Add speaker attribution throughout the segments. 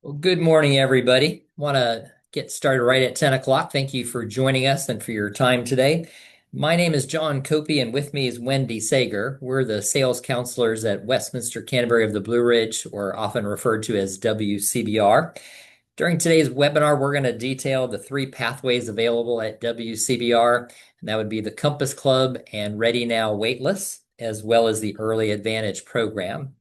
Speaker 1: Well, good morning, everybody. Want to get started right at 10 o'clock. Thank you for joining us and for your time today. My name is John Copey, and with me is Wendy Sager. We're the sales counselors at Westminster-Canterbury of the Blue Ridge, or often referred to as WCBR. During today's webinar, we're going to detail the three pathways available at WCBR, and that would be the Compass Club and Ready Now waitlist, as well as the Early Advantage program.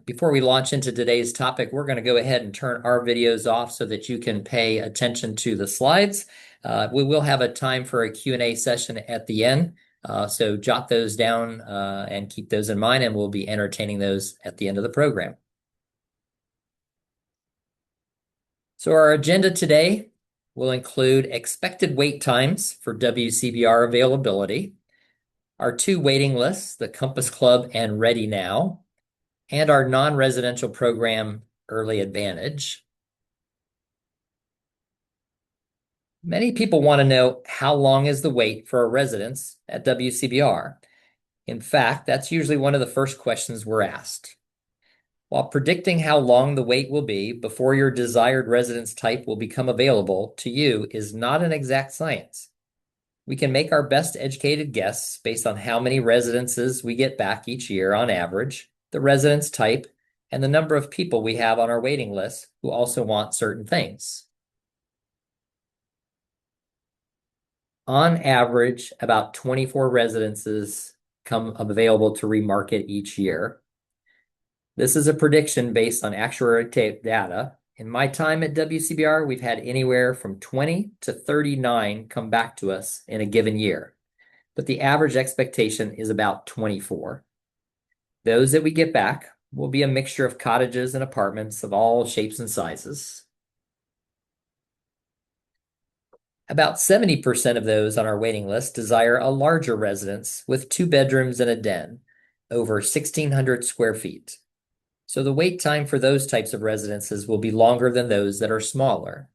Speaker 1: Before we launch into today's topic, we're going to go ahead and turn our videos off so that you can pay attention to the slides. We will have a time for a Q&A session at the end, so jot those down and keep those in mind, and we'll be entertaining those at the end of the program. So our agenda today will include expected wait times for WCBR availability, our two waiting lists, the Compass Club and Ready Now, and our non-residential program, Early Advantage. Many people want to know how long is the wait for a residence at WCBR. In fact, that's usually one of the first questions we're asked. While predicting how long the wait will be before your desired residence type will become available to you is not an exact science. We can make our best educated guess based on how many residences we get back each year on average, the residence type, and the number of people we have on our waiting list who also want certain things. On average, about 24 residences come available to remarket each year. This is a prediction based on actuarial data. In my time at WCBR, we've had anywhere from 20 to 39 come back to us in a given year, but the average expectation is about 24. Those that we get back will be a mixture of cottages and apartments of all shapes and sizes. About 70% of those on our waiting list desire a larger residence with 2 bedrooms and a den, over 1,600 square feet. So the wait time for those types of residences will be longer than those that are smaller.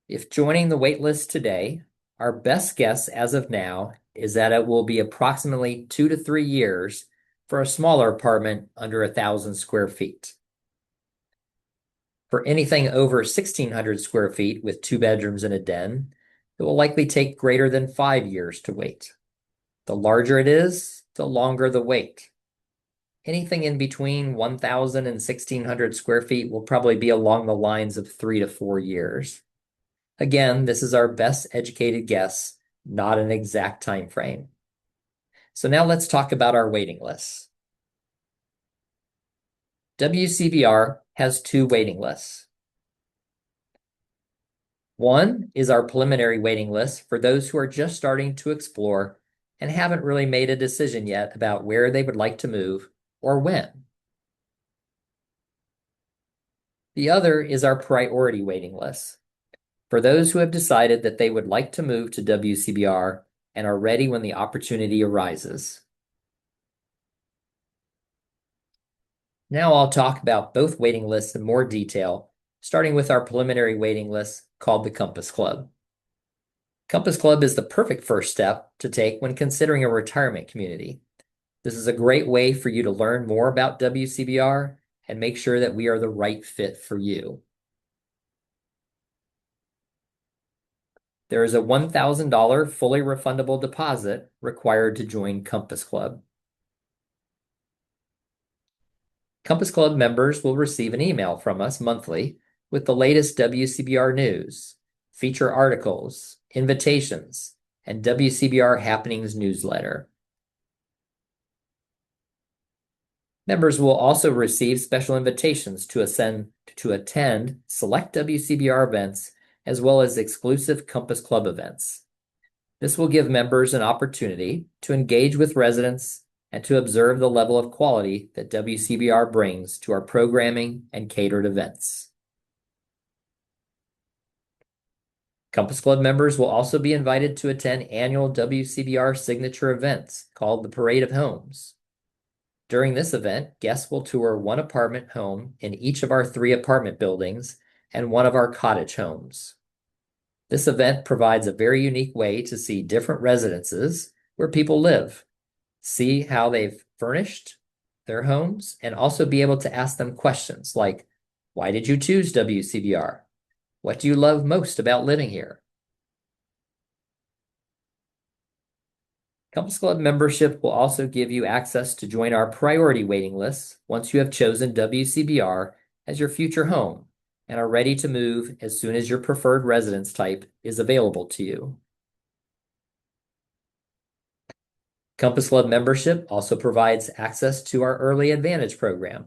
Speaker 1: If joining the wait list today, our best guess as of now is that it will be approximately 2 to 3 years for a smaller apartment under 1,000 square feet. For anything over 1,600 square feet with 2 bedrooms and a den, it will likely take greater than 5 years to wait. The larger it is, the longer the wait. Anything in between 1,000 and 1,600 square feet will probably be along the lines of 3 to 4 years. Again, this is our best educated guess, not an exact time frame. So now let's talk about our waiting lists. WCBR has 2 waiting lists. One is our preliminary waiting list for those who are just starting to explore and haven't really made a decision yet about where they would like to move or when. The other is our priority waiting list for those who have decided that they would like to move to WCBR and are ready when the opportunity arises. Now I'll talk about both waiting lists in more detail, starting with our preliminary waiting list called the Compass Club. Compass Club is the perfect first step to take when considering a retirement community. This is a great way for you to learn more about WCBR and make sure that we are the right fit for you. There is a $1,000 fully refundable deposit required to join Compass Club. Compass Club members will receive an email from us monthly with the latest WCBR news, feature articles, invitations, and WCBR Happenings newsletter. Members will also receive special invitations to attend select WCBR events as well as exclusive Compass Club events. This will give members an opportunity to engage with residents and to observe the level of quality that WCBR brings to our programming and catered events. Compass Club members will also be invited to attend annual WCBR signature events called the Parade of Homes. During this event, guests will tour one apartment home in each of our 3 apartment buildings and one of our cottage homes. This event provides a very unique way to see different residences where people live, see how they've furnished, their homes, and also be able to ask them questions like, why did you choose WCBR? What do you love most about living here? Compass Club membership will also give you access to join our priority waiting list once you have chosen WCBR as your future home and are ready to move as soon as your preferred residence type is available to you. Compass Club membership also provides access to our Early Advantage program.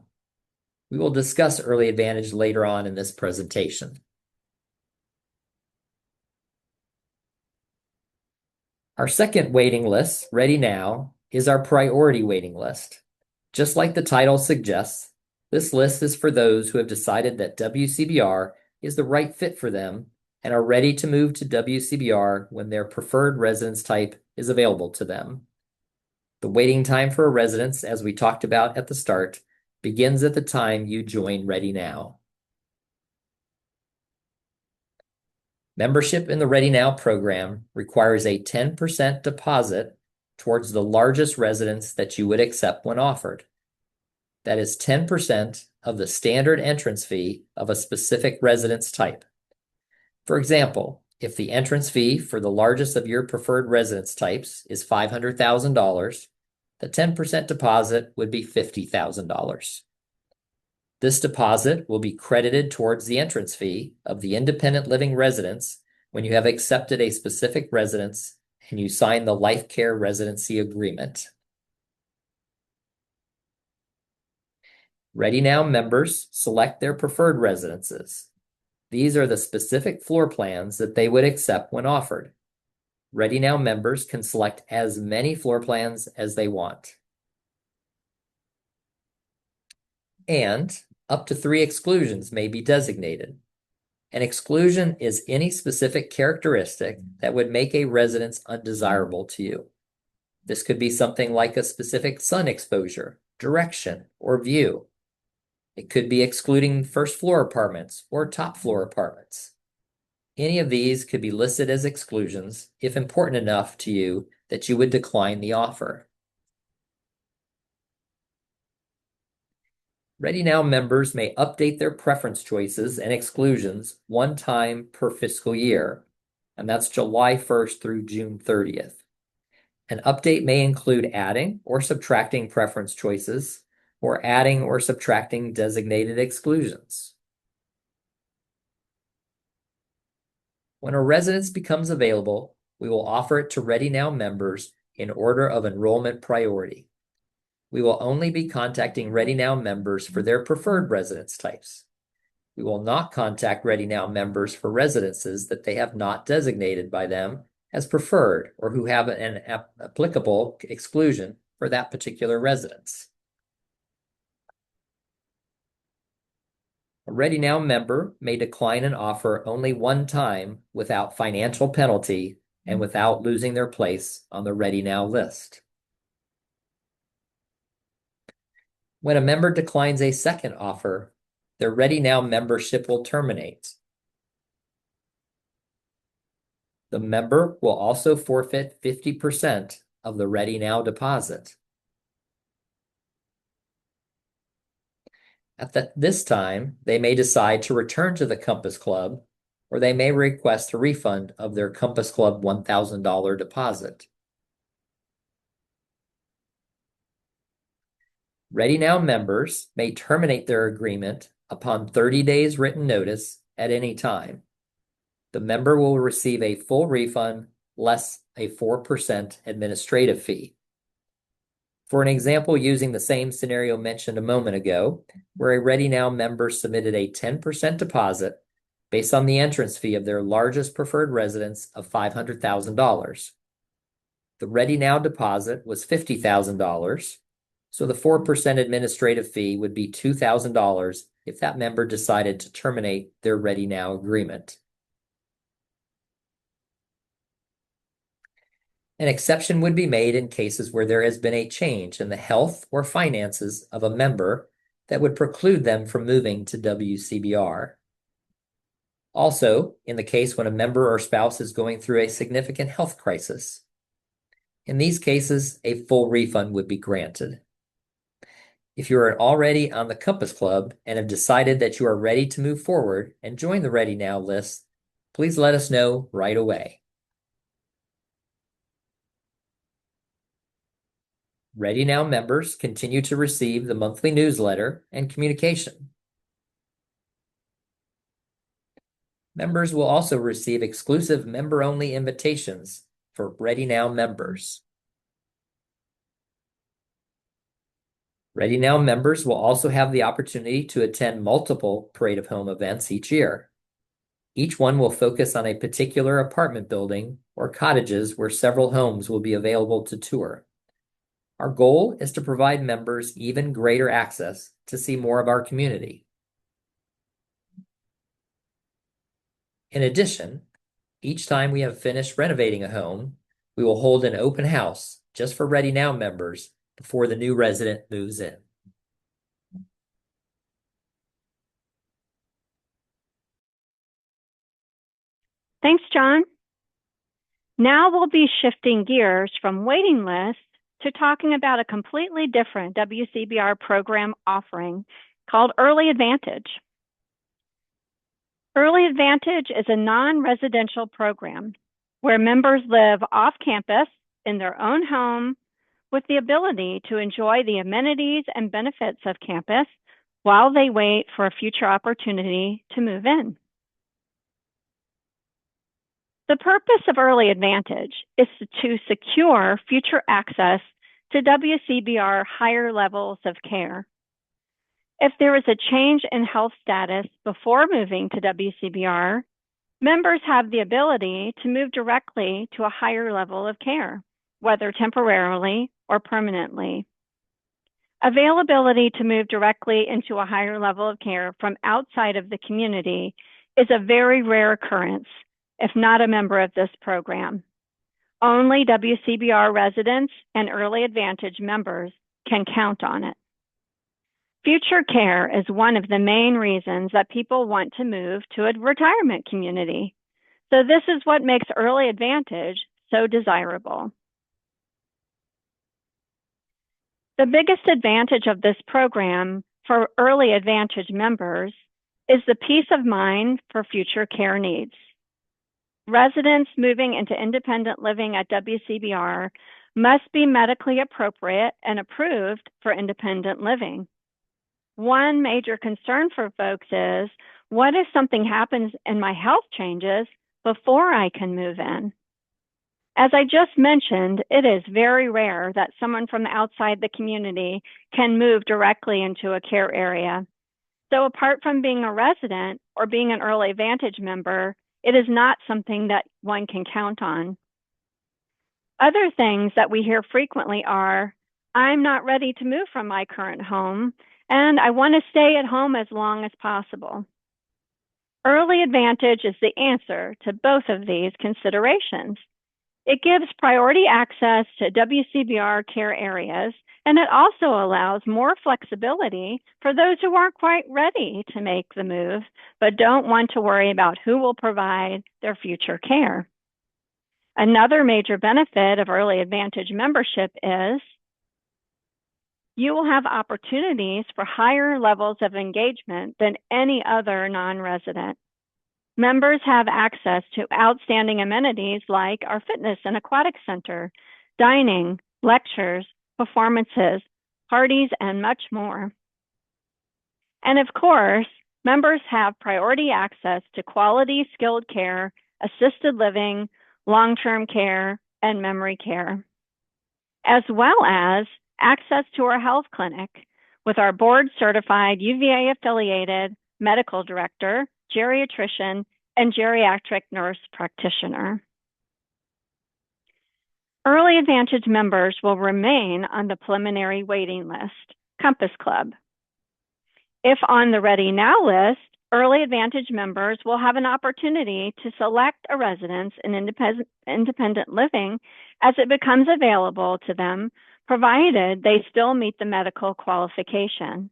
Speaker 1: We will discuss Early Advantage later on in this presentation. Our second waiting list, Ready Now, is our priority waiting list. Just like the title suggests, this list is for those who have decided that WCBR is the right fit for them and are ready to move to WCBR when their preferred residence type is available to them. The waiting time for a residence, as we talked about at the start, begins at the time you join Ready Now. Membership in the Ready Now program requires a 10% deposit towards the largest residence that you would accept when offered. That is 10% of the standard entrance fee of a specific residence type. For example, if the entrance fee for the largest of your preferred residence types is $500,000, the 10% deposit would be $50,000. This deposit will be credited towards the entrance fee of the independent living residence when you have accepted a specific residence and you sign the Life Care Residency Agreement. Ready Now members select their preferred residences. These are the specific floor plans that they would accept when offered. Ready Now members can select as many floor plans as they want. And up to 3 exclusions may be designated. An exclusion is any specific characteristic that would make a residence undesirable to you. This could be something like a specific sun exposure, direction, or view. It could be excluding first floor apartments or top floor apartments. Any of these could be listed as exclusions if important enough to you that you would decline the offer. Ready Now members may update their preference choices and exclusions one time per fiscal year, and that's July 1st through June 30th. An update may include adding or subtracting preference choices, or adding or subtracting designated exclusions. When a residence becomes available, we will offer it to Ready Now members in order of enrollment priority. We will only be contacting Ready Now members for their preferred residence types. We will not contact Ready Now members for residences that they have not designated by them as preferred or who have an applicable exclusion for that particular residence. A Ready Now member may decline an offer only one time without financial penalty and without losing their place on the Ready Now list. When a member declines a second offer, their Ready Now membership will terminate. The member will also forfeit 50% of the Ready Now deposit. At this time, they may decide to return to the Compass Club, or they may request a refund of their Compass Club $1,000 deposit. Ready Now members may terminate their agreement upon 30 days written notice at any time. The member will receive a full refund less a 4% administrative fee. For an example using the same scenario mentioned a moment ago, where a Ready Now member submitted a 10% deposit based on the entrance fee of their largest preferred residence of $500,000. The Ready Now deposit was $50,000, so the 4% administrative fee would be $2,000 if that member decided to terminate their Ready Now agreement. An exception would be made in cases where there has been a change in the health or finances of a member that would preclude them from moving to WCBR. Also, in the case when a member or spouse is going through a significant health crisis. In these cases, a full refund would be granted. If you are already on the Compass Club and have decided that you are ready to move forward and join the Ready Now list, please let us know right away. Ready Now members continue to receive the monthly newsletter and communication. Members will also receive exclusive member-only invitations for Ready Now members. Ready Now members will also have the opportunity to attend multiple Parade of Home events each year. Each one will focus on a particular apartment building or cottages where several homes will be available to tour. Our goal is to provide members even greater access to see more of our community. In addition, each time we have finished renovating a home, we will hold an open house just for Ready Now members before the new resident moves in.
Speaker 2: Thanks, John. Now we'll be shifting gears from waiting lists to talking about a completely different WCBR program offering called Early Advantage. Early Advantage is a non-residential program where members live off campus in their own home with the ability to enjoy the amenities and benefits of campus while they wait for a future opportunity to move in. The purpose of Early Advantage is to secure future access to WCBR higher levels of care. If there is a change in health status before moving to WCBR, members have the ability to move directly to a higher level of care, whether temporarily or permanently. Availability to move directly into a higher level of care from outside of the community is a very rare occurrence, if not a member of this program. Only WCBR residents and Early Advantage members can count on it. Future care is one of the main reasons that people want to move to a retirement community. So this is what makes Early Advantage so desirable. The biggest advantage of this program for Early Advantage members is the peace of mind for future care needs. Residents moving into independent living at WCBR must be medically appropriate and approved for independent living. One major concern for folks is, what if something happens and my health changes before I can move in? As I just mentioned, it is very rare that someone from outside the community can move directly into a care area. So apart from being a resident or being an Early Advantage member, it is not something that one can count on. Other things that we hear frequently are, I'm not ready to move from my current home, and I want to stay at home as long as possible. Early Advantage is the answer to both of these considerations. It gives priority access to WCBR care areas, and it also allows more flexibility for those who aren't quite ready to make the move, but don't want to worry about who will provide their future care. Another major benefit of Early Advantage membership is you will have opportunities for higher levels of engagement than any other non-resident. Members have access to outstanding amenities like our fitness and aquatic center, dining, lectures, performances, parties, and much more. And of course, members have priority access to quality skilled care, assisted living, long-term care, and memory care, as well as access to our health clinic with our board-certified UVA-affiliated medical director, geriatrician, and geriatric nurse practitioner. Early Advantage members will remain on the preliminary waiting list, Compass Club. If on the Ready Now list, Early Advantage members will have an opportunity to select a residence in independent living as it becomes available to them, provided they still meet the medical qualification.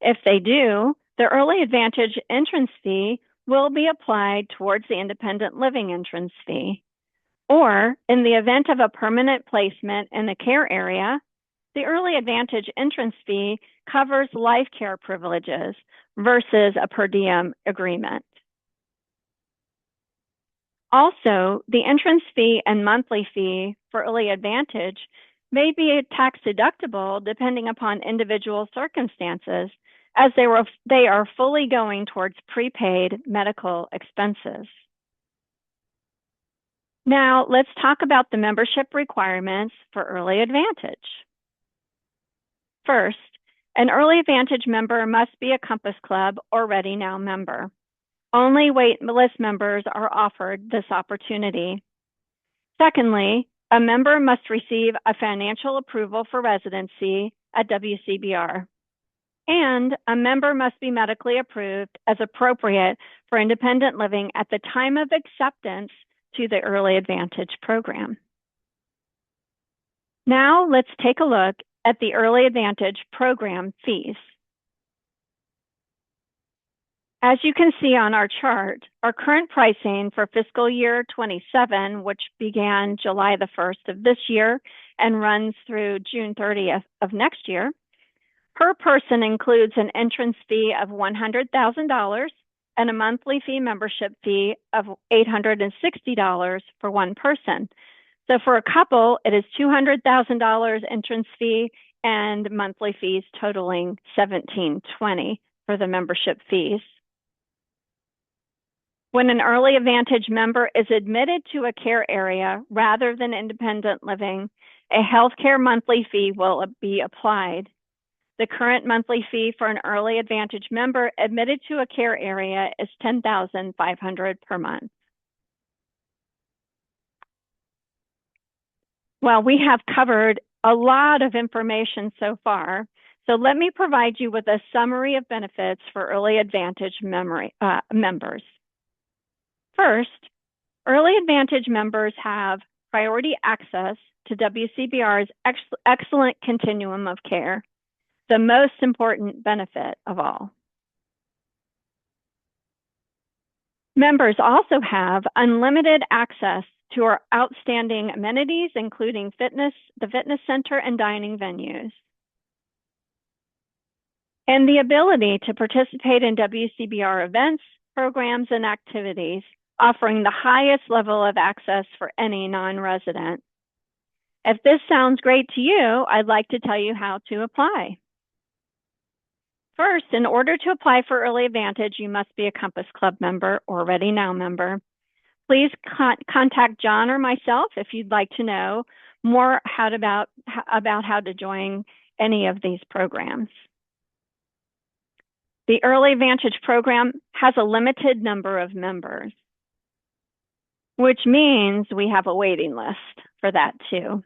Speaker 2: If they do, the Early Advantage entrance fee will be applied towards the independent living entrance fee. Or, in the event of a permanent placement in the care area, The Early Advantage entrance fee covers life care privileges versus a per diem agreement. Also, the entrance fee and monthly fee for Early Advantage may be tax deductible depending upon individual circumstances, as they are fully going towards prepaid medical expenses. Now, let's talk about the membership requirements for Early Advantage. First, an Early Advantage member must be a Compass Club or Ready Now member. Only wait list members are offered this opportunity. Secondly, a member must receive a financial approval for residency at WCBR. And a member must be medically approved as appropriate for independent living at the time of acceptance to the Early Advantage program. Now let's take a look at the Early Advantage program fees. As you can see on our chart, our current pricing for fiscal year 27, which began July the 1st of this year and runs through June 30th of next year, per person includes an entrance fee of $100,000 and a monthly fee membership fee of $860 for one person. So for a couple, it is $200,000 entrance fee and monthly fees totaling $1,720 for the membership fees. When an Early Advantage member is admitted to a care area rather than independent living, a healthcare monthly fee will be applied. The current monthly fee for an Early Advantage member admitted to a care area is $10,500 per month. Well, we have covered a lot of information so far, so let me provide you with a summary of benefits for Early Advantage members. First, Early Advantage members have priority access to WCBR's excellent continuum of care, the most important benefit of all. Members also have unlimited access to our outstanding amenities, including the fitness center and dining venues, and the ability to participate in WCBR events, programs, and activities, offering the highest level of access for any non-resident. If this sounds great to you, I'd like to tell you how to apply. First, in order to apply for Early Advantage, you must be a Compass Club member or Ready Now member. Please contact John or myself if you'd like to know more about how to join any of these programs. The Early Advantage program has a limited number of members, which means we have a waiting list for that too.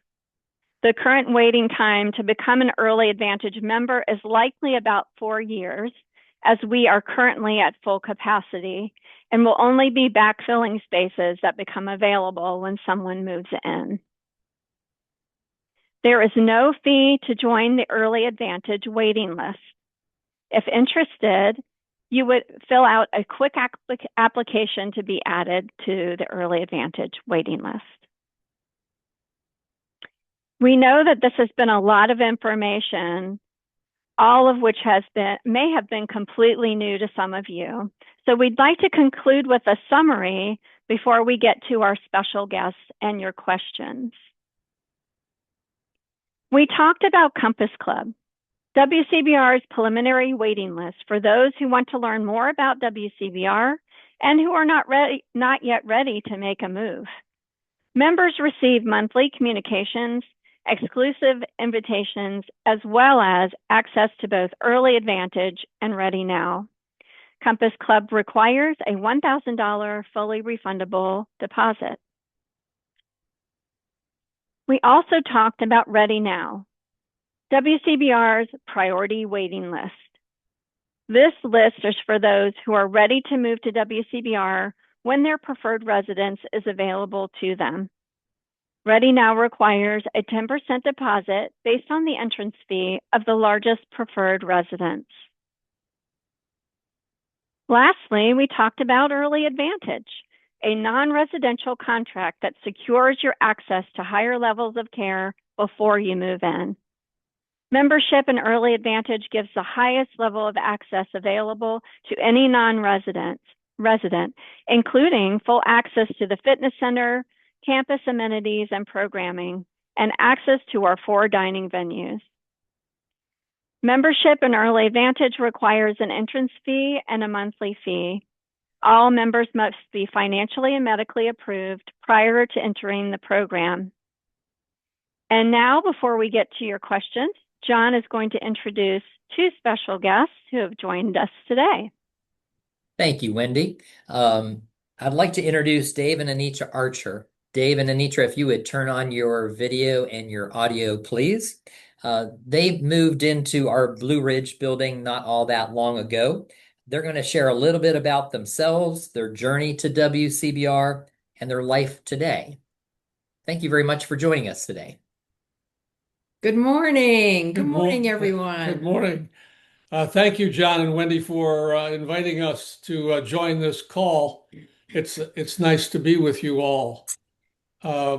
Speaker 2: The current waiting time to become an Early Advantage member is likely about 4 years, as we are currently at full capacity and will only be backfilling spaces that become available when someone moves in. There is no fee to join the Early Advantage waiting list. If interested, you would fill out a quick application to be added to the Early Advantage waiting list. We know that this has been a lot of information, all of which may have been completely new to some of you. So we'd like to conclude with a summary before we get to our special guests and your questions. We talked about Compass Club, WCBR's preliminary waiting list for those who want to learn more about WCBR and who are not yet ready to make a move. Members receive monthly communications, exclusive invitations, as well as access to both Early Advantage and Ready Now. Compass Club requires a $1,000 fully refundable deposit. We also talked about Ready Now, WCBR's priority waiting list. This list is for those who are ready to move to WCBR when their preferred residence is available to them. Ready Now requires a 10% deposit based on the entrance fee of the largest preferred residence. Lastly, we talked about Early Advantage, a non-residential contract that secures your access to higher levels of care before you move in. Membership in Early Advantage gives the highest level of access available to any resident, including full access to the fitness center, campus amenities and programming, and access to our 4 dining venues. Membership in Early Advantage requires an entrance fee and a monthly fee. All members must be financially and medically approved prior to entering the program. And now, before we get to your questions, John is going to introduce 2 special guests who have joined us today.
Speaker 1: Thank you, Wendy. I'd like to introduce Dave and Anitra Archer. Dave and Anitra, if you would turn on your video and your audio, please. They moved into our Blue Ridge building not all that long ago. They're going to share a little bit about themselves, their journey to WCBR, and their life today. Thank you very much for joining us today.
Speaker 3: Good morning. Good morning,
Speaker 4: Good
Speaker 3: everyone.
Speaker 4: morning. Thank you, John and Wendy, for inviting us to join this call. It's nice to be with you all. Uh,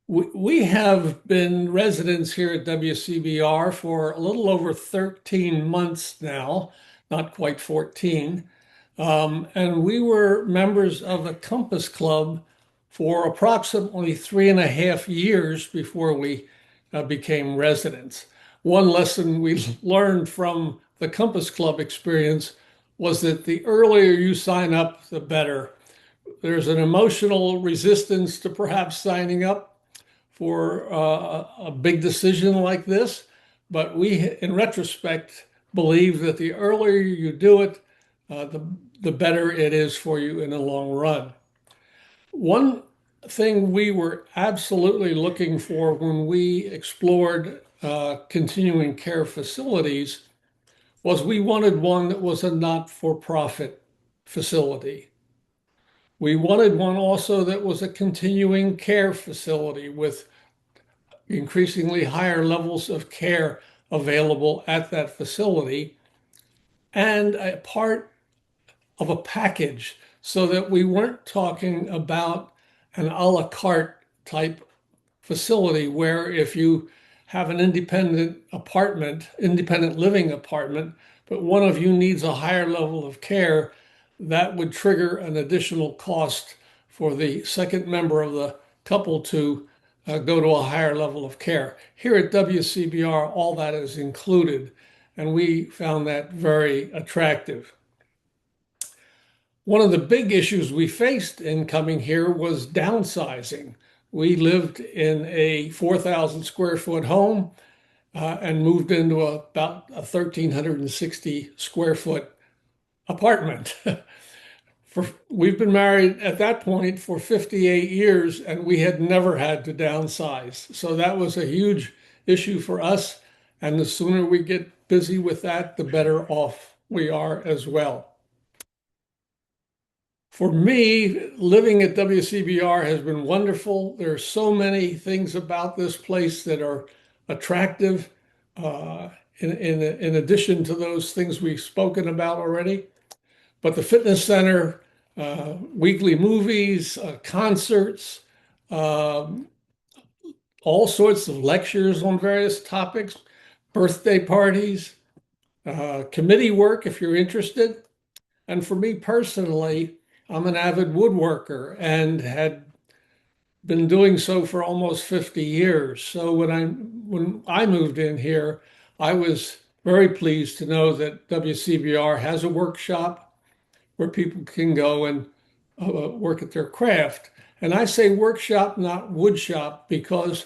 Speaker 4: we have been residents here at WCBR for a little over 13 months now, not quite 14. And we were members of the Compass Club for approximately 3.5 years before we became residents. One lesson we learned from the Compass Club experience was that the earlier you sign up, the better. There's an emotional resistance to perhaps signing up for a big decision like this, but we, in retrospect, believe that the earlier you do it, the better it is for you in the long run. One thing we were absolutely looking for when we explored continuing care facilities was we wanted one that was a not-for-profit facility. We wanted one also that was a continuing care facility with increasingly higher levels of care available at that facility and a part of a package so that we weren't talking about an a la carte type facility where if you have an independent living apartment, but one of you needs a higher level of care, that would trigger an additional cost for the second member of the couple to go to a higher level of care. Here at WCBR, all that is included, and we found that very attractive. One of the big issues we faced in coming here was downsizing. We lived in a 4,000 square foot home and moved into about a 1,360 square foot apartment. We've been married at that point for 58 years and we had never had to downsize. So that was a huge issue for us. And the sooner we get busy with that, the better off we are as well. For me, living at WCBR has been wonderful. There are so many things about this place that are attractive, in addition to those things we've spoken about already. But the fitness center, weekly movies, concerts, all sorts of lectures on various topics, birthday parties, committee work if you're interested. And for me personally, I'm an avid woodworker and had been doing so for almost 50 years. So when I moved in here, I was very pleased to know that WCBR has a workshop where people can go and work at their craft. And I say workshop, not wood shop, because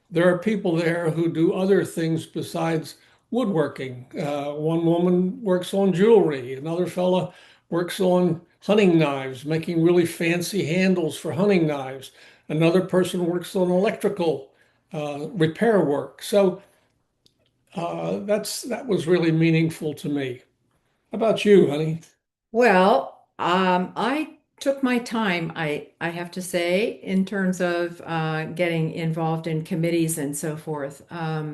Speaker 4: there are people there who do other things besides woodworking. One woman works on jewelry. Another fella works on hunting knives, making really fancy handles for hunting knives. Another person works on electrical repair work. So that was really meaningful to me. How about you, honey?
Speaker 3: Well, I took my time, I have to say, in terms of getting involved in committees and so forth. Uh,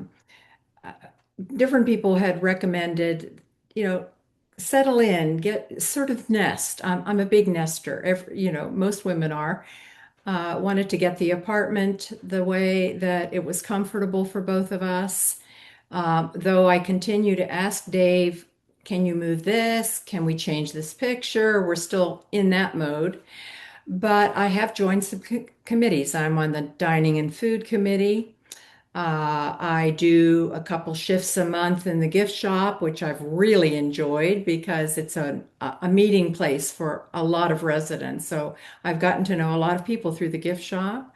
Speaker 3: Different people had recommended, settle in, get sort of nest. I'm a big nester. Most women are. Wanted to get the apartment the way that it was comfortable for both of us. Though I continue to ask Dave, can you move this? Can we change this picture? We're still in that mode. But I have joined some committees. I'm on the Dining and Food Committee. I do a couple shifts a month in the gift shop, which I've really enjoyed because it's a meeting place for a lot of residents. So I've gotten to know a lot of people through the gift shop.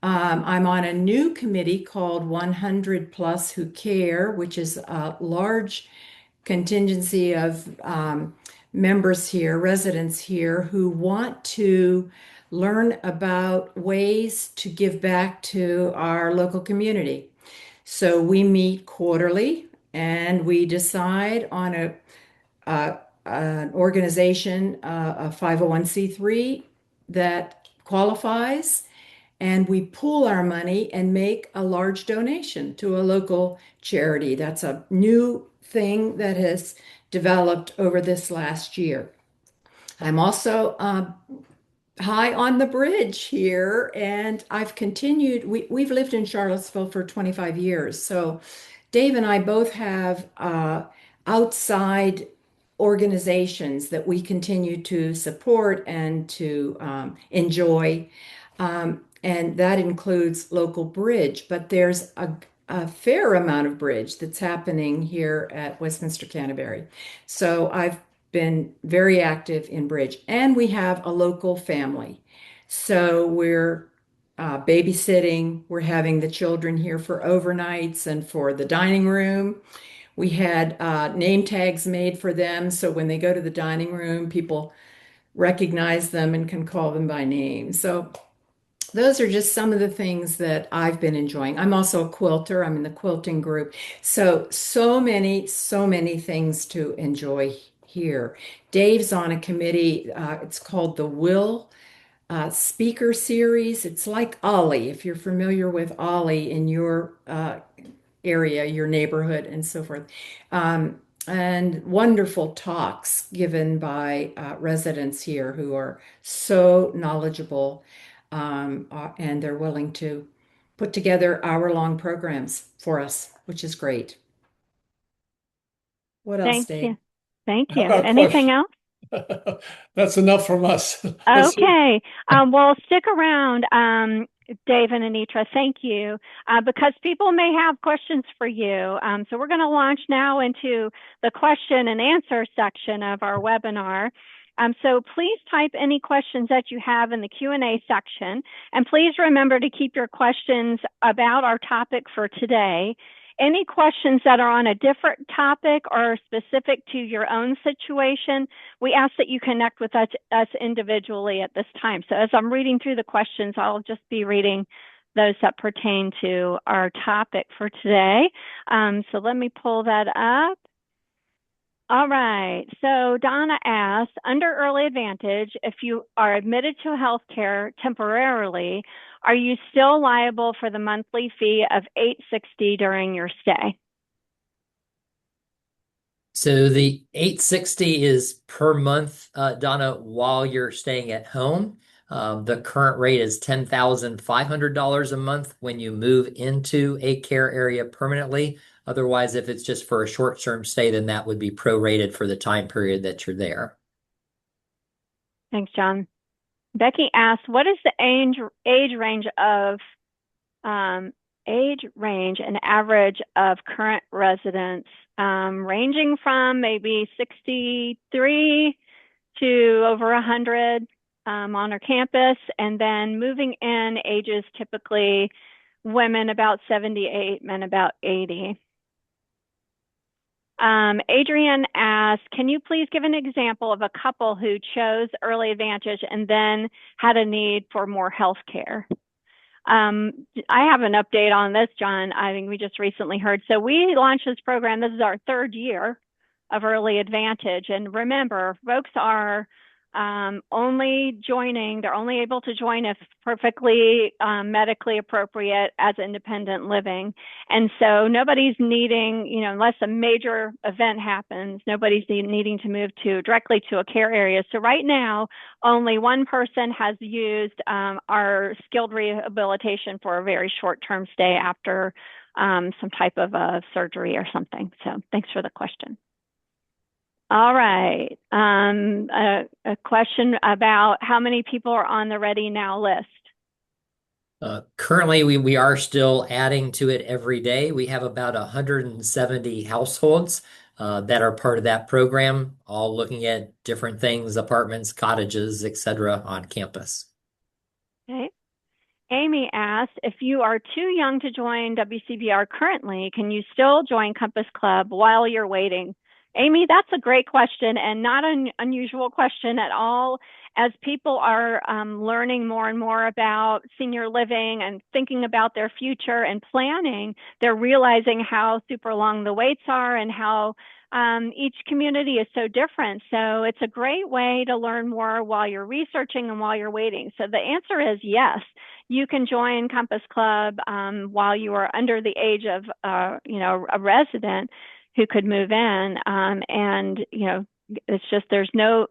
Speaker 3: I'm on a new committee called 100 Plus Who Care, which is a large contingency of members here, residents here, who want to learn about ways to give back to our local community. So we meet quarterly and we decide on an organization, a 501c3 that qualifies, and we pool our money and make a large donation to a local charity. That's a new thing that has developed over this last year. I'm also high on the bridge here, and I've continued. We've lived in Charlottesville for 25 years. So Dave and I both have outside organizations that we continue to support and to enjoy. And that includes local bridge, but there's a fair amount of bridge that's happening here at Westminster-Canterbury. So I've been very active in bridge, and we have a local family. So we're babysitting, we're having the children here for overnights and for the dining room. We had name tags made for them, so when they go to the dining room, people recognize them and can call them by name. So those are just some of the things that I've been enjoying. I'm also a quilter. I'm in the quilting group. So many things to enjoy here. Dave's on a committee. It's called the Will Speaker Series. It's like Ollie, if you're familiar with Ollie in your area, your neighborhood, and so forth. And wonderful talks given by residents here who are so knowledgeable, and they're willing to put together hour-long programs for us, which is great. What else,
Speaker 2: Thank
Speaker 3: Dave?
Speaker 2: you. Thank
Speaker 4: How
Speaker 2: you.
Speaker 4: about
Speaker 2: Anything
Speaker 4: question?
Speaker 2: else?
Speaker 4: That's enough from us. Let's see.
Speaker 2: Okay. Well, stick around, Dave and Anitra. Thank you, because people may have questions for you. So we're going to launch now into the question and answer section of our webinar. So please type any questions that you have in the Q&A section, and please remember to keep your questions about our topic for today. Any questions that are on a different topic or specific to your own situation, we ask that you connect with us individually at this time. So as I'm reading through the questions, I'll just be reading those that pertain to our topic for today. So let me pull that up. All right. So Donna asked, under Early Advantage, if you are admitted to healthcare temporarily, are you still liable for the monthly fee of $860 during your stay?
Speaker 1: So the 860 is per month, Donna, while you're staying at home. The current rate is $10,500 a month when you move into a care area permanently. Otherwise, if it's just for a short-term stay, then that would be prorated for the time period that you're there.
Speaker 2: Thanks, John. Becky asked, what is the age range and average of current residents, ranging from maybe 63 to over 100 on our campus, and then moving in ages typically women about 78, men about 80. Adrienne asked, can you please give an example of a couple who chose Early Advantage and then had a need for more health care? I have an update on this, John. I think we just recently heard. So we launched this program. This is our third year of Early Advantage. And remember, folks are only joining, they're only able to join if perfectly medically appropriate as independent living. And so nobody's needing, unless a major event happens, nobody's needing to move directly to a care area. So right now, only one person has used our skilled rehabilitation for a very short-term stay after some type of a surgery or something. So thanks for the question. All right. A question about how many people are on the Ready Now list.
Speaker 1: Currently, we are still adding to it every day. We have about 170 households that are part of that program, all looking at different things, apartments, cottages, etc., on campus.
Speaker 2: Okay. Amy asked, if you are too young to join WCBR currently, can you still join Compass Club while you're waiting? Amy, that's a great question and not an unusual question at all. As people are learning more and more about senior living and thinking about their future and planning, they're realizing how super long the waits are and how each community is so different. So it's a great way to learn more while you're researching and while you're waiting. So the answer is yes. You can join Compass Club while you are under the age of, a resident who could move in. And, it's just there's no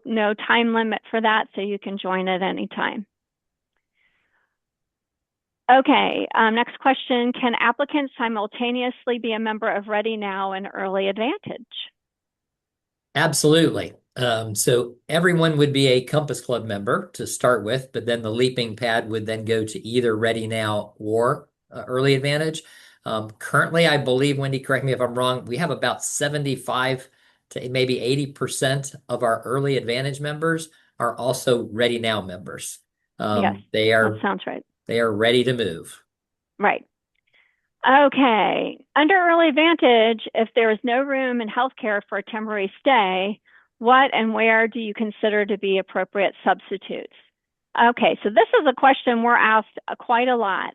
Speaker 2: time limit for that, so you can join at any time. Okay, next question. Can applicants simultaneously be a member of Ready Now and Early Advantage?
Speaker 1: Absolutely. So everyone would be a Compass Club member to start with, but then the leaping pad would then go to either Ready Now or Early Advantage. Currently, I believe, Wendy, correct me if I'm wrong, we have about 75 to maybe 80% of our Early Advantage members are also Ready Now members.
Speaker 2: Yes, that sounds right.
Speaker 1: They are ready to move.
Speaker 2: Right. Okay. Under Early Advantage, if there is no room in healthcare for a temporary stay, what and where do you consider to be appropriate substitutes? Okay, so this is a question we're asked quite a lot.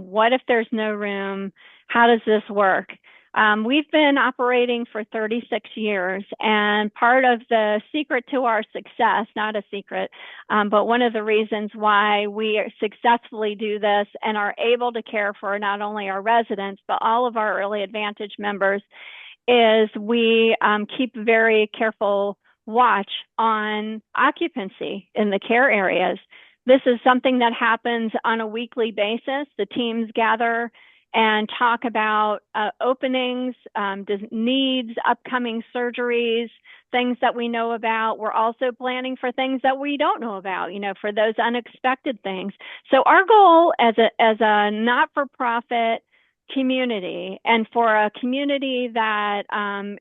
Speaker 2: What if there's no room? How does this work? We've been operating for 36 years, and part of the secret to our success, not a secret, but one of the reasons why we successfully do this and are able to care for not only our residents, but all of our Early Advantage members, is we keep very careful watch on occupancy in the care areas. This is something that happens on a weekly basis. The teams gather and talk about openings, needs, upcoming surgeries, things that we know about. We're also planning for things that we don't know about, for those unexpected things. So our goal as a not-for-profit community, and for a community that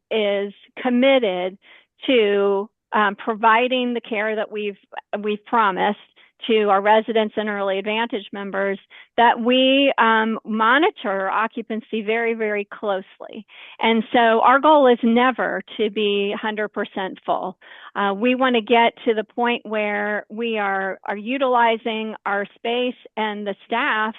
Speaker 2: is committed to providing the care that we've promised to our residents and Early Advantage members, that we monitor occupancy very, very closely. And so our goal is never to be 100% full. We want to get to the point where we are utilizing our space and the staff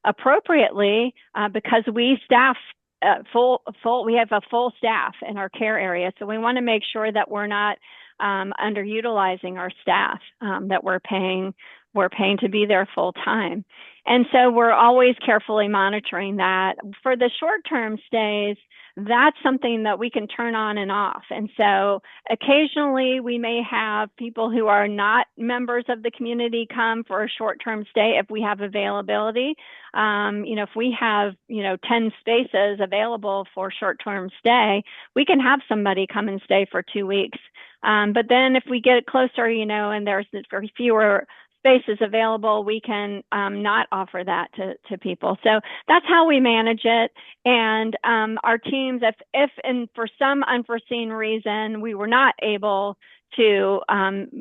Speaker 2: appropriately, because we staff we have a full staff in our care area. So we want to make sure that we're not underutilizing our staff, that we're paying to be there full time. And so we're always carefully monitoring that. For the short-term stays, that's something that we can turn on and off. And so occasionally we may have people who are not members of the community come for a short-term stay if we have availability. If we have, 10 spaces available for short-term stay, we can have somebody come and stay for 2 weeks. But then if we get closer, and there's fewer spaces available, we can not offer that to people. So that's how we manage it. And our teams, if and for some unforeseen reason we were not able to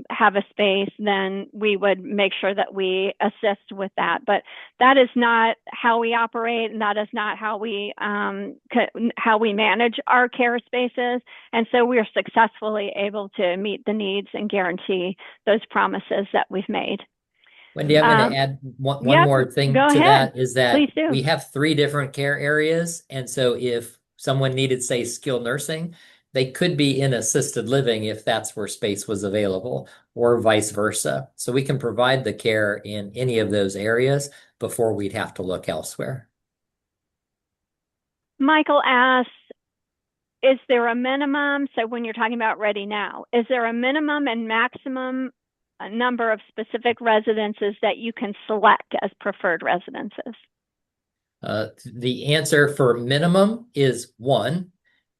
Speaker 2: have a space, then we would make sure that we assist with that. But that is not how we operate, and that is not how we manage our care spaces. And so we are successfully able to meet the needs and guarantee those promises that we've made.
Speaker 1: Wendy, I'm going to add one more thing to that, is that we have 3 different care areas. And so if someone needed, say, skilled nursing, they could be in assisted living if that's where space was available, or vice versa. So we can provide the care in any of those areas before we'd have to look elsewhere.
Speaker 2: Michael asks, is there a minimum? So when you're talking about Ready Now, is there a minimum and maximum number of specific residences that you can select as preferred residences?
Speaker 1: The answer for minimum is 1,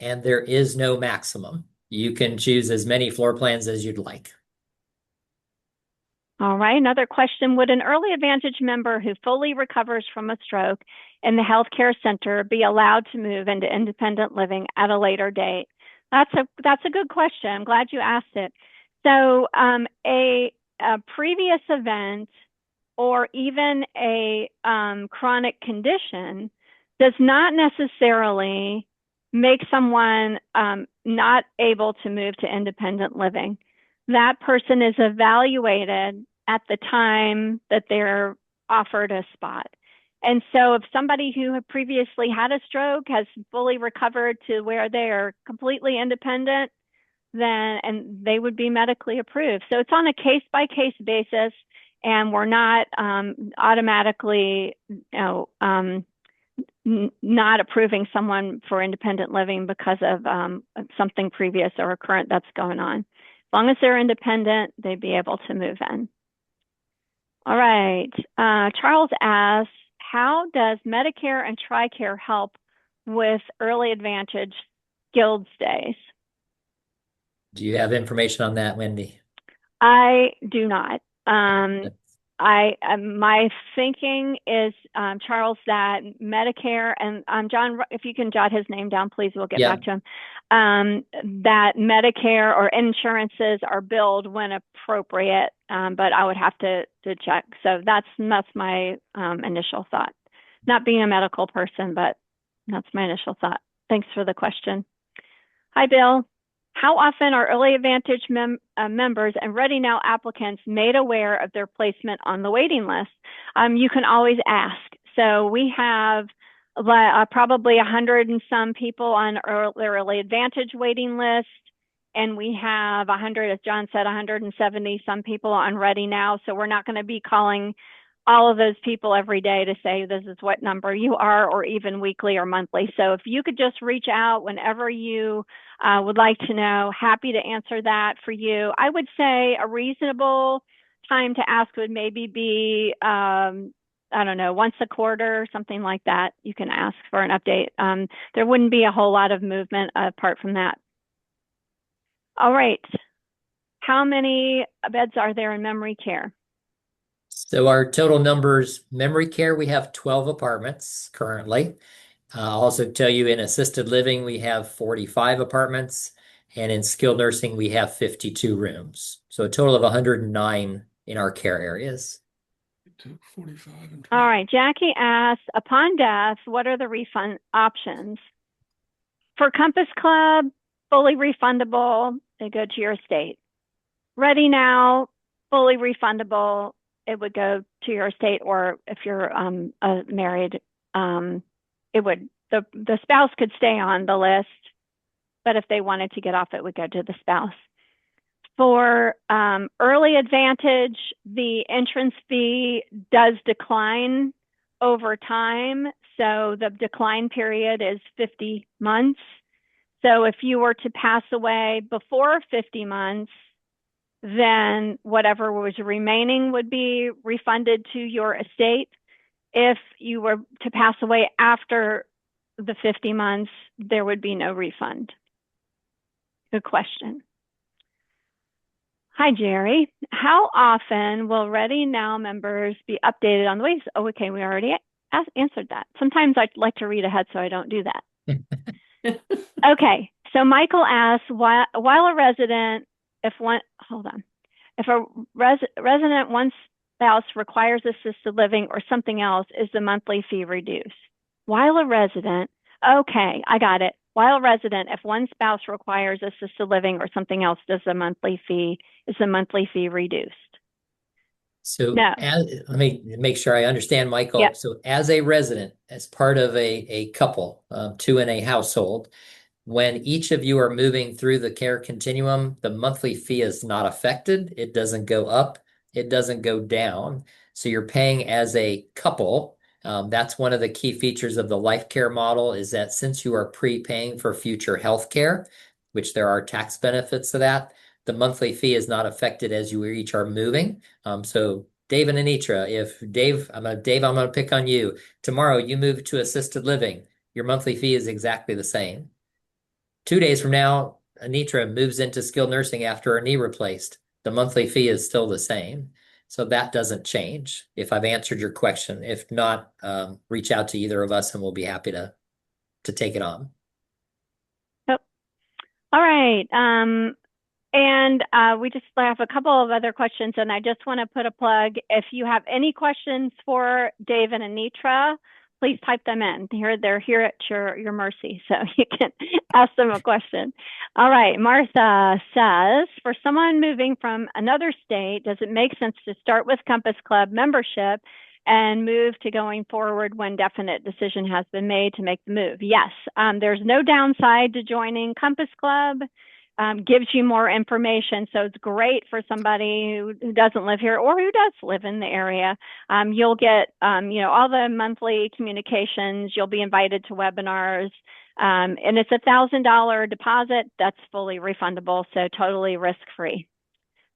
Speaker 1: and there is no maximum. You can choose as many floor plans as you'd like.
Speaker 2: All right, another question. Would an early advantage member who fully recovers from a stroke in the healthcare center be allowed to move into independent living at a later date? That's a good question. I'm glad you asked it. So a previous event or even a chronic condition does not necessarily make someone not able to move to independent living. That person is evaluated at the time that they're offered a spot. And so if somebody who had previously had a stroke has fully recovered to where they are completely independent, then and they would be medically approved. So it's on a case-by-case basis, and we're not automatically, not approving someone for independent living because of something previous or current that's going on. As long as they're independent, they'd be able to move in. All right. Charles asks, how does Medicare and TRICARE help with early advantage skilled stays?
Speaker 1: Do you have information on that, Wendy?
Speaker 2: I do not. My thinking is, Charles, that Medicare and John, if you can jot his name down, please, we'll get back to him. That Medicare or insurances are billed when appropriate, but I would have to check. So that's my initial thought. Not being a medical person, but that's my initial thought. Thanks for the question. Hi, Bill. How often are early advantage members and Ready Now applicants made aware of their placement on the waiting list? You can always ask. So we have probably 100 and some people on early advantage waiting list, and we have 100, as John said, 170 some people on Ready Now. So we're not going to be calling all of those people every day to say this is what number you are, or even weekly or monthly. So if you could just reach out whenever you would like to know, happy to answer that for you. I would say a reasonable time to ask would maybe be, I don't know, once a quarter, something like that. You can ask for an update. There wouldn't be a whole lot of movement apart from that. All right. How many beds are there in memory care?
Speaker 1: So our total numbers, memory care, we have 12 apartments currently. I'll also tell you in assisted living, we have 45 apartments, and in skilled nursing, we have 52 rooms. So a total of 109 in our care areas.
Speaker 4: 45 and 12.
Speaker 2: All right. Jackie asks, upon death, what are the refund options? For Compass Club, fully refundable, they go to your estate. Ready Now, fully refundable, it would go to your estate, or if you're married, it would, the spouse could stay on the list, but if they wanted to get off, it would go to the spouse. For early advantage, the entrance fee does decline over time. So the decline period is 50 months. So if you were to pass away before 50 months, then whatever was remaining would be refunded to your estate. If you were to pass away after the 50 months, there would be no refund. Good question. Hi, Jerry. How often will Ready Now members be updated on the ways? Oh, okay, we already answered that. Sometimes I like to read ahead, so I don't do that. Okay, so Michael asks, while a resident, if a resident, one spouse requires assisted living or something else, is the monthly fee reduced? While a resident, okay, I got it. While a resident, if one spouse requires assisted living or something else, is the monthly fee reduced?
Speaker 1: So
Speaker 2: No.
Speaker 1: let me make sure I understand, Michael.
Speaker 2: Yep.
Speaker 1: So as a resident, as part of a couple, two in a household, when each of you are moving through the care continuum, the monthly fee is not affected. It doesn't go up. It doesn't go down. So you're paying as a couple. That's one of the key features of the life care model, is that since you are prepaying for future health care, which there are tax benefits to that, the monthly fee is not affected as you each are moving. So Dave and Anitra, if Dave, I'm gonna pick on you. Tomorrow you move to assisted living, your monthly fee is exactly the same. 2 days from now, Anitra moves into skilled nursing after her knee replaced. The monthly fee is still the same. So that doesn't change. If I've answered your question, if not, reach out to either of us and we'll be happy to take it on.
Speaker 2: Yep. All right. And we just have a couple of other questions, and I just want to put a plug. If you have any questions for Dave and Anitra, please type them in. They're here at your mercy, so you can ask them a question. All right, Martha says, for someone moving from another state, does it make sense to start with Compass Club membership and move to going forward when definite decision has been made to make the move? Yes, there's no downside to joining Compass Club. Gives you more information. So it's great for somebody who doesn't live here or who does live in the area. You'll get, all the monthly communications. You'll be invited to webinars. And it's $1,000 deposit that's fully refundable, so totally risk-free.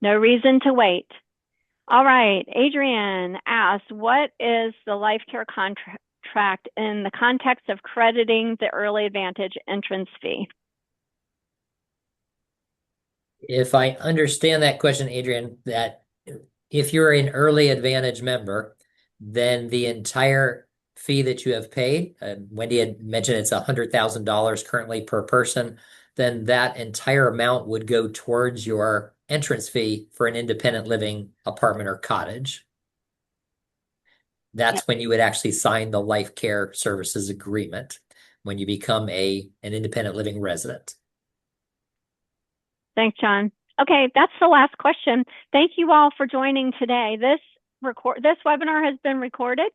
Speaker 2: No reason to wait. All right, Adrienne asked, what is the life care contract in the context of crediting the early advantage entrance fee?
Speaker 1: If I understand that question, Adrian, that if you're an early advantage member, then the entire fee that you have paid, Wendy had mentioned it's $100,000 currently per person, then that entire amount would go towards your entrance fee for an independent living apartment or cottage. That's when you would actually sign the life care services agreement when you become an independent living resident.
Speaker 2: Thanks, John. Okay, that's the last question. Thank you all for joining today. This webinar has been recorded.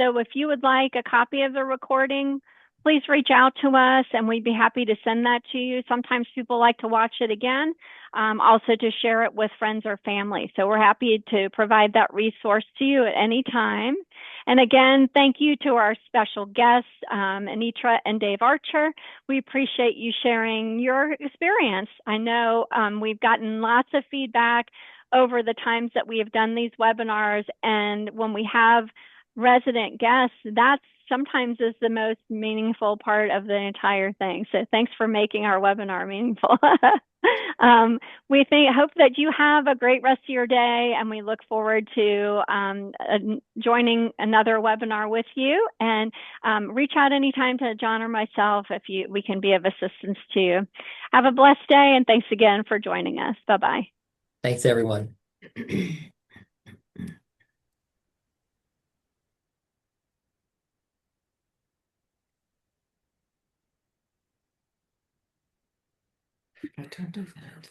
Speaker 2: So if you would like a copy of the recording, please reach out to us and we'd be happy to send that to you. Sometimes people like to watch it again, also to share it with friends or family. So we're happy to provide that resource to you at any time. And again, thank you to our special guests, Anitra and Dave Archer. We appreciate you sharing your experience. I know we've gotten lots of feedback over the times that we have done these webinars, and when we have resident guests, that sometimes is the most meaningful part of the entire thing. So thanks for making our webinar meaningful. We hope that you have a great rest of your day, and we look forward to joining another webinar with you. And reach out anytime to John or myself if we can be of assistance to you. Have a blessed day, and thanks again for joining us. Bye-bye.
Speaker 1: Thanks, everyone.
Speaker 3: I don't do that.